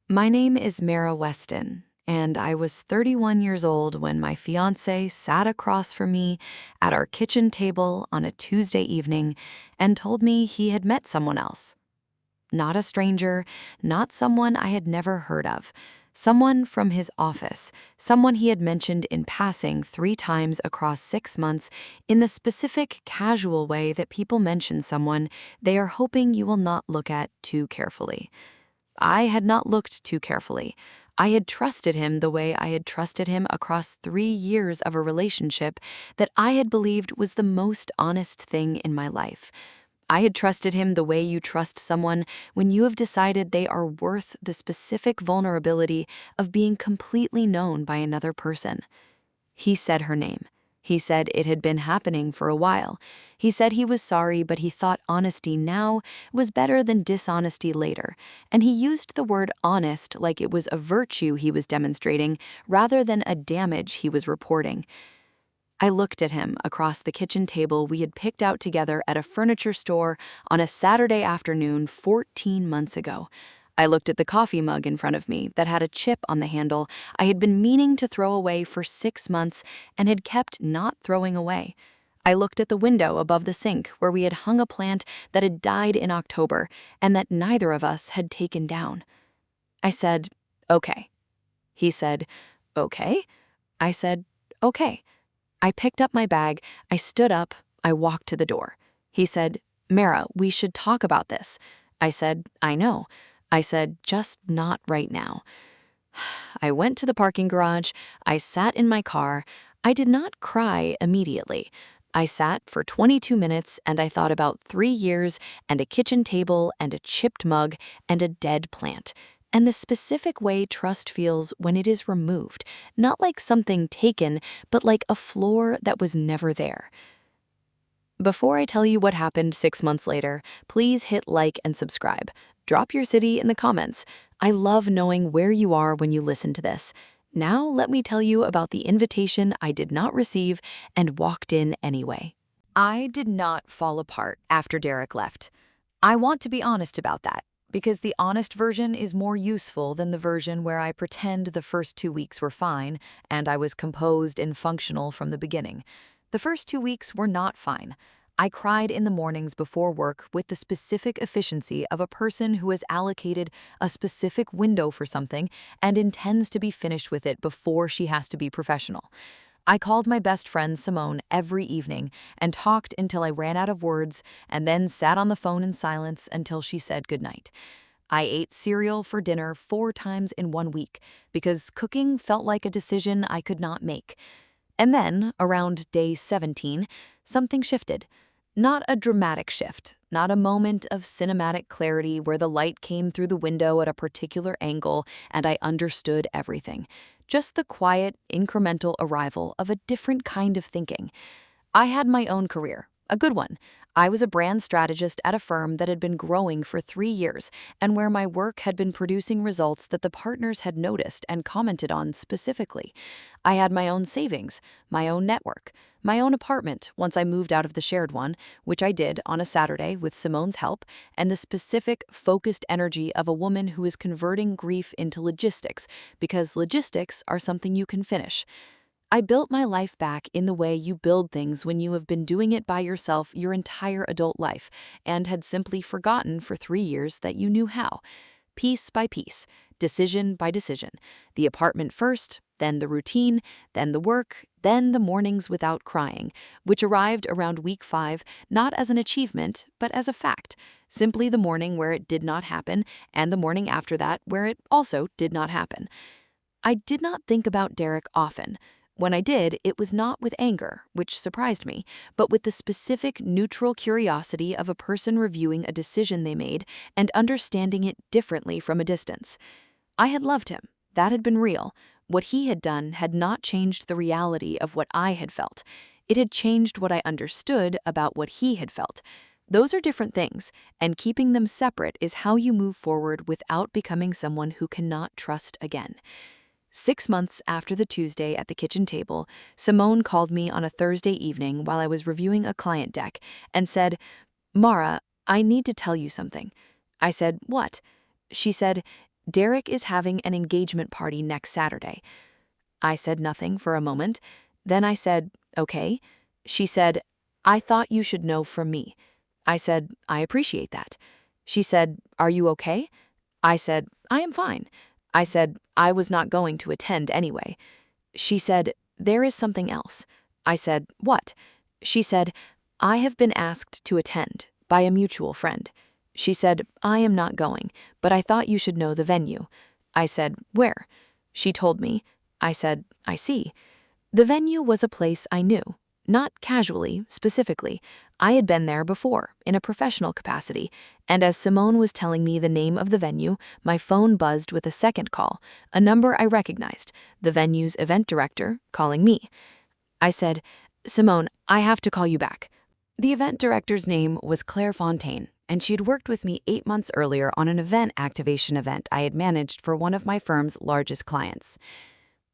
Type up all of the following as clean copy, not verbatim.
My name is Mara Weston, and I was 31 years old when my fiance sat across from me at our kitchen table on a Tuesday evening and told me he had met someone else. Not a stranger, not someone I had never heard of. Someone from his office, someone he had mentioned in passing 3 times across 6 months in the specific casual way that people mention someone they are hoping you will not look at too carefully. I had not looked too carefully. I had trusted him the way I had trusted him across 3 years of a relationship that I had believed was the most honest thing in my life. I had trusted him the way you trust someone when you have decided they are worth the specific vulnerability of being completely known by another person. He said her name. He said it had been happening for a while. He said he was sorry, but he thought honesty now was better than dishonesty later. And he used the word honest like it was a virtue he was demonstrating rather than a damage he was reporting. I looked at him across the kitchen table we had picked out together at a furniture store on a Saturday afternoon 14 months ago. I looked at the coffee mug in front of me that had a chip on the handle I had been meaning to throw away for 6 months and had kept not throwing away. I looked at the window above the sink where we had hung a plant that had died in October and that neither of us had taken down. I said, "Okay." He said, "Okay." I said, "Okay." I picked up my bag, I stood up, I walked to the door. He said, "Mara, we should talk about this." I said, "I know." I said, "Just not right now." I went to the parking garage, I sat in my car. I did not cry immediately. I sat for 22 minutes and I thought about 3 years and a kitchen table and a chipped mug and a dead plant. And the specific way trust feels when it is removed, not like something taken, but like a floor that was never there. Before I tell you what happened 6 months later, please hit like and subscribe. Drop your city in the comments. I love knowing where you are when you listen to this. Now let me tell you about the invitation I did not receive and walked in anyway. I did not fall apart after Derek left. I want to be honest about that, because the honest version is more useful than the version where I pretend the first 2 weeks were fine and I was composed and functional from the beginning. The first 2 weeks were not fine. I cried in the mornings before work with the specific efficiency of a person who has allocated a specific window for something and intends to be finished with it before she has to be professional. I called my best friend Simone every evening and talked until I ran out of words and then sat on the phone in silence until she said goodnight. I ate cereal for dinner 4 times in 1 week because cooking felt like a decision I could not make. And then, around day 17, something shifted. Not a dramatic shift, not a moment of cinematic clarity where the light came through the window at a particular angle and I understood everything. Just the quiet, incremental arrival of a different kind of thinking. I had my own career, a good one. I was a brand strategist at a firm that had been growing for 3 years and where my work had been producing results that the partners had noticed and commented on specifically. I had my own savings, my own network, my own apartment once I moved out of the shared one, which I did on a Saturday with Simone's help, and the specific, focused energy of a woman who is converting grief into logistics, because logistics are something you can finish. I built my life back in the way you build things when you have been doing it by yourself your entire adult life and had simply forgotten for 3 years that you knew how. Piece by piece, decision by decision. The apartment first, then the routine, then the work, then the mornings without crying, which arrived around week 5, not as an achievement, but as a fact. Simply the morning where it did not happen, and the morning after that where it also did not happen. I did not think about Derek often. When I did, it was not with anger, which surprised me, but with the specific neutral curiosity of a person reviewing a decision they made and understanding it differently from a distance. I had loved him. That had been real. What he had done had not changed the reality of what I had felt. It had changed what I understood about what he had felt. Those are different things, and keeping them separate is how you move forward without becoming someone who cannot trust again. 6 months after the Tuesday at the kitchen table, Simone called me on a Thursday evening while I was reviewing a client deck and said, "Mara, I need to tell you something." I said, "What?" She said, Derek is having an engagement party next Saturday. I said nothing for a moment. Then I said, okay. She said, I thought you should know from me. I said, I appreciate that. She said, are you okay? I said, I am fine. I said, I was not going to attend anyway. She said, there is something else. I said, what? She said, I have been asked to attend by a mutual friend. She said, I am not going, but I thought you should know the venue. I said, where? She told me. I said, I see. The venue was a place I knew, not casually, specifically. I had been there before, in a professional capacity, and as Simone was telling me the name of the venue, my phone buzzed with a second call, a number I recognized, the venue's event director calling me. I said, Simone, I have to call you back. The event director's name was Claire Fontaine, and she'd worked with me 8 months earlier on an event activation event I had managed for one of my firm's largest clients.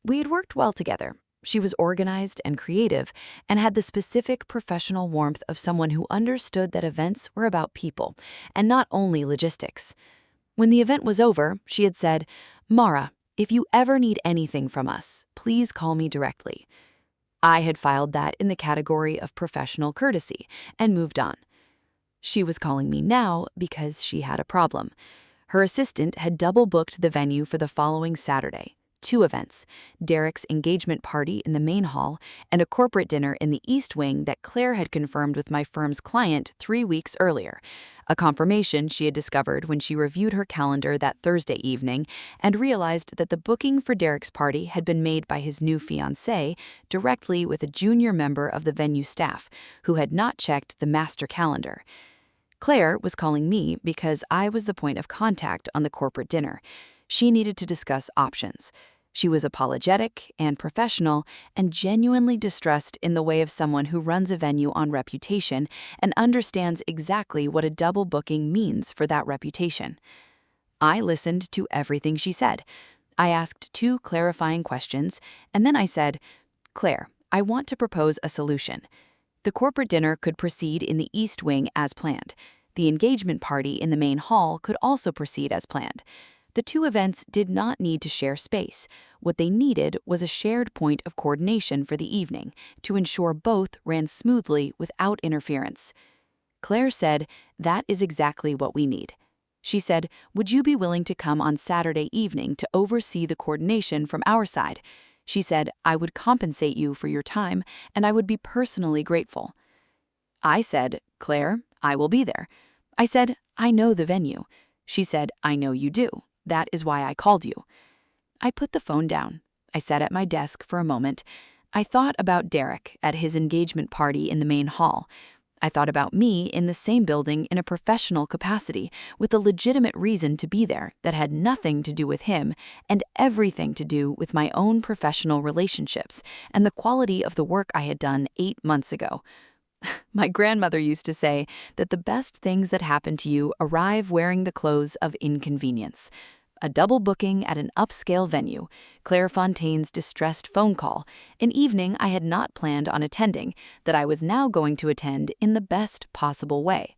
We had worked well together. She was organized and creative and had the specific professional warmth of someone who understood that events were about people and not only logistics. When the event was over, she had said, Mara, if you ever need anything from us, please call me directly. I had filed that in the category of professional courtesy and moved on. She was calling me now because she had a problem. Her assistant had double booked the venue for the following Saturday. 2 events, Derek's engagement party in the main hall and a corporate dinner in the East Wing that Claire had confirmed with my firm's client 3 weeks earlier, a confirmation she had discovered when she reviewed her calendar that Thursday evening and realized that the booking for Derek's party had been made by his new fiancée directly with a junior member of the venue staff who had not checked the master calendar. Claire was calling me because I was the point of contact on the corporate dinner. She needed to discuss options. She was apologetic and professional and genuinely distressed in the way of someone who runs a venue on reputation and understands exactly what a double booking means for that reputation. I listened to everything she said. I asked 2 clarifying questions, and then I said, Claire, I want to propose a solution. The corporate dinner could proceed in the East Wing as planned. The engagement party in the main hall could also proceed as planned. The 2 events did not need to share space. What they needed was a shared point of coordination for the evening to ensure both ran smoothly without interference. Claire said, that is exactly what we need. She said, would you be willing to come on Saturday evening to oversee the coordination from our side? She said, I would compensate you for your time, and I would be personally grateful. I said, Claire, I will be there. I said, I know the venue. She said, I know you do. That is why I called you. I put the phone down. I sat at my desk for a moment. I thought about Derek at his engagement party in the main hall. I thought about me in the same building in a professional capacity with a legitimate reason to be there that had nothing to do with him and everything to do with my own professional relationships and the quality of the work I had done 8 months ago. My grandmother used to say that the best things that happen to you arrive wearing the clothes of inconvenience. A double booking at an upscale venue, Claire Fontaine's distressed phone call, an evening I had not planned on attending, that I was now going to attend in the best possible way.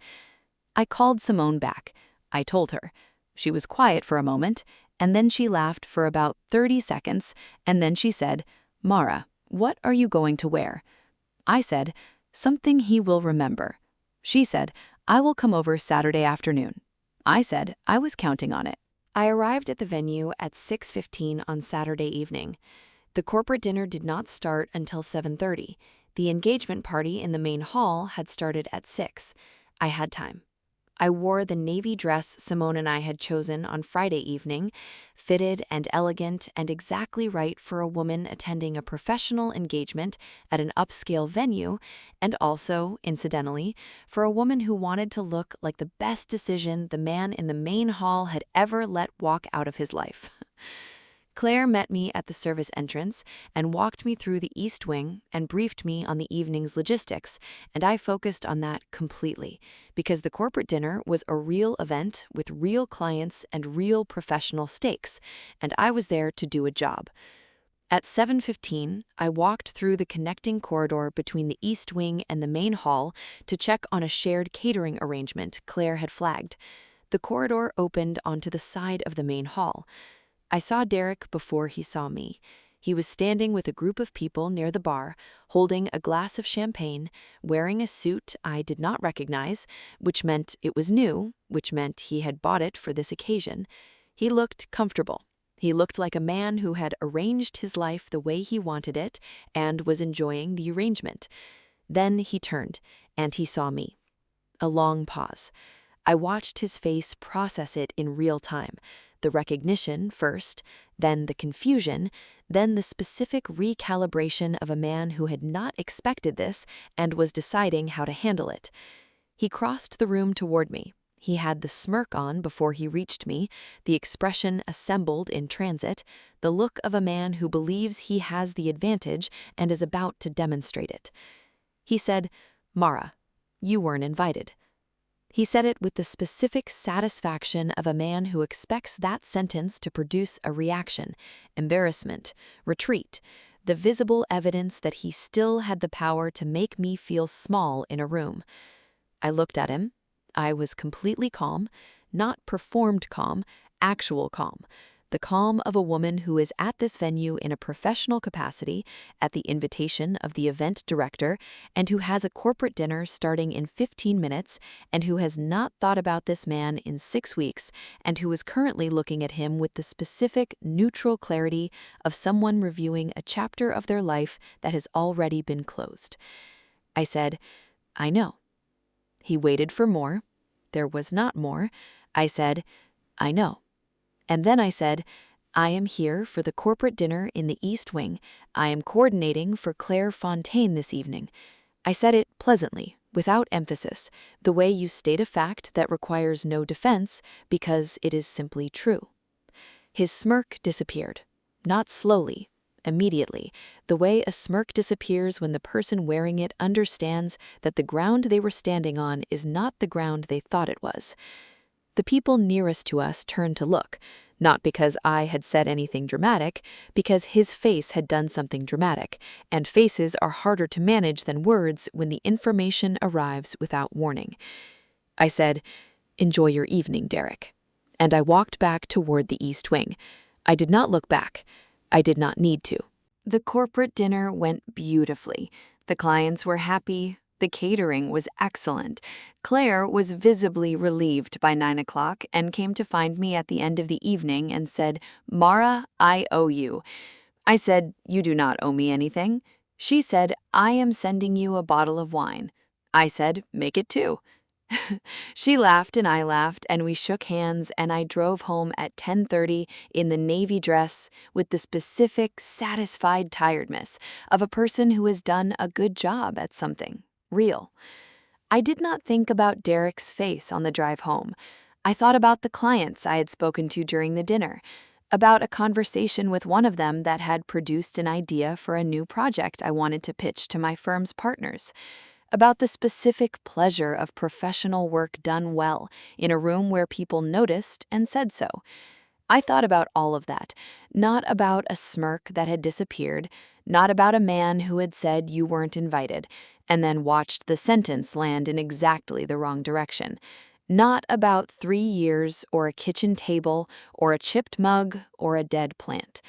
I called Simone back. I told her. She was quiet for a moment, and then she laughed for about 30 seconds, and then she said, Mara, what are you going to wear? I said, something he will remember. She said, I will come over Saturday afternoon. I said, I was counting on it. I arrived at the venue at 6:15 on Saturday evening. The corporate dinner did not start until 7:30. The engagement party in the main hall had started at 6. I had time. I wore the navy dress Simone and I had chosen on Friday evening, fitted and elegant and exactly right for a woman attending a professional engagement at an upscale venue, and also, incidentally, for a woman who wanted to look like the best decision the man in the main hall had ever let walk out of his life. Claire met me at the service entrance and walked me through the East Wing and briefed me on the evening's logistics, and I focused on that completely, because the corporate dinner was a real event with real clients and real professional stakes, and I was there to do a job. At 7:15, I walked through the connecting corridor between the East Wing and the main hall to check on a shared catering arrangement Claire had flagged. The corridor opened onto the side of the main hall. I saw Derek before he saw me. He was standing with a group of people near the bar, holding a glass of champagne, wearing a suit I did not recognize, which meant it was new, which meant he had bought it for this occasion. He looked comfortable. He looked like a man who had arranged his life the way he wanted it and was enjoying the arrangement. Then he turned, and he saw me. A long pause. I watched his face process it in real time. The recognition first, then the confusion, then the specific recalibration of a man who had not expected this and was deciding how to handle it. He crossed the room toward me. He had the smirk on before he reached me, the expression assembled in transit, the look of a man who believes he has the advantage and is about to demonstrate it. He said, "Mara, you weren't invited." He said it with the specific satisfaction of a man who expects that sentence to produce a reaction, embarrassment, retreat, the visible evidence that he still had the power to make me feel small in a room. I looked at him. I was completely calm, not performed calm, actual calm. The calm of a woman who is at this venue in a professional capacity, at the invitation of the event director, and who has a corporate dinner starting in 15 minutes, and who has not thought about this man in 6 weeks, and who is currently looking at him with the specific, neutral clarity of someone reviewing a chapter of their life that has already been closed. I said, "I know." He waited for more. There was not more. I said, "I know." And then I said, "I am here for the corporate dinner in the East Wing. I am coordinating for Claire Fontaine this evening." I said it pleasantly, without emphasis, the way you state a fact that requires no defense because it is simply true. His smirk disappeared. Not slowly, immediately, the way a smirk disappears when the person wearing it understands that the ground they were standing on is not the ground they thought it was. The people nearest to us turned to look, not because I had said anything dramatic, because his face had done something dramatic, and faces are harder to manage than words when the information arrives without warning. I said, "Enjoy your evening, Derek." And I walked back toward the East Wing. I did not look back. I did not need to. The corporate dinner went beautifully. The clients were happy. The catering was excellent. Claire was visibly relieved by 9 o'clock and came to find me at the end of the evening and said, "Mara, I owe you." I said, "You do not owe me anything." She said, "I am sending you a bottle of wine." I said, "Make it 2." She laughed and I laughed, and we shook hands, and I drove home at 10:30 in the navy dress with the specific, satisfied tiredness of a person who has done a good job at something. Real. I did not think about Derek's face on the drive home. I thought about the clients I had spoken to during the dinner, about a conversation with one of them that had produced an idea for a new project I wanted to pitch to my firm's partners, about the specific pleasure of professional work done well in a room where people noticed and said so. I thought about all of that, not about a smirk that had disappeared, not about a man who had said you weren't invited, and then watched the sentence land in exactly the wrong direction. Not about 3 years or a kitchen table or a chipped mug or a dead plant.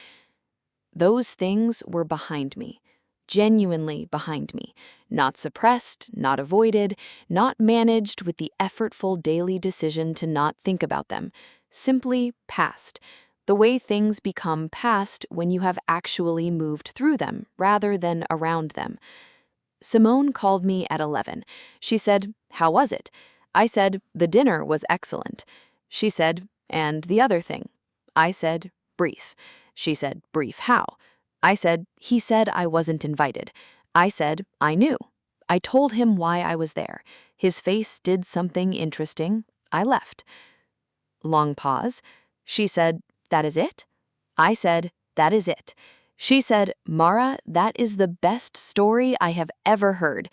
Those things were behind me, genuinely behind me, not suppressed, not avoided, not managed with the effortful daily decision to not think about them, simply past, the way things become past when you have actually moved through them rather than around them. Simone called me at 11. She said, "How was it?" I said, "The dinner was excellent." She said, "And the other thing?" I said, "Brief." She said, "Brief how?" I said, "He said I wasn't invited." I said, "I knew." I told him why I was there. His face did something interesting. I left. Long pause. She said, "That is it?" I said, "That is it." She said, "Mara, that is the best story I have ever heard."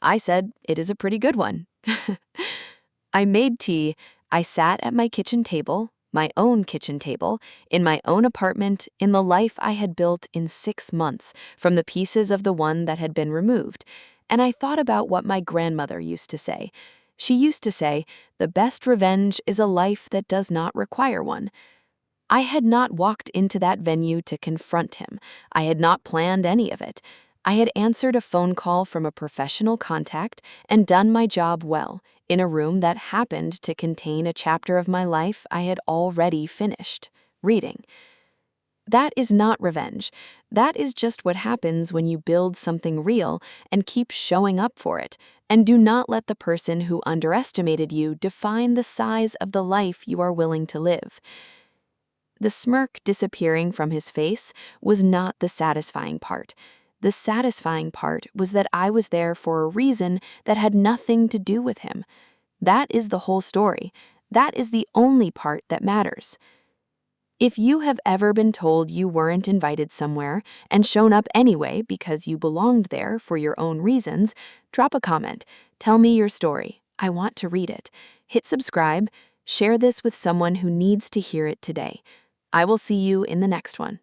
I said, "It is a pretty good one." I made tea. I sat at my kitchen table, my own kitchen table, in my own apartment, in the life I had built in 6 months from the pieces of the one that had been removed. And I thought about what my grandmother used to say. She used to say, "The best revenge is a life that does not require one." I had not walked into that venue to confront him. I had not planned any of it. I had answered a phone call from a professional contact and done my job well, in a room that happened to contain a chapter of my life I had already finished reading. That is not revenge. That is just what happens when you build something real and keep showing up for it, and do not let the person who underestimated you define the size of the life you are willing to live. The smirk disappearing from his face was not the satisfying part. The satisfying part was that I was there for a reason that had nothing to do with him. That is the whole story. That is the only part that matters. If you have ever been told you weren't invited somewhere and shown up anyway because you belonged there for your own reasons, drop a comment. Tell me your story. I want to read it. Hit subscribe. Share this with someone who needs to hear it today. I will see you in the next one.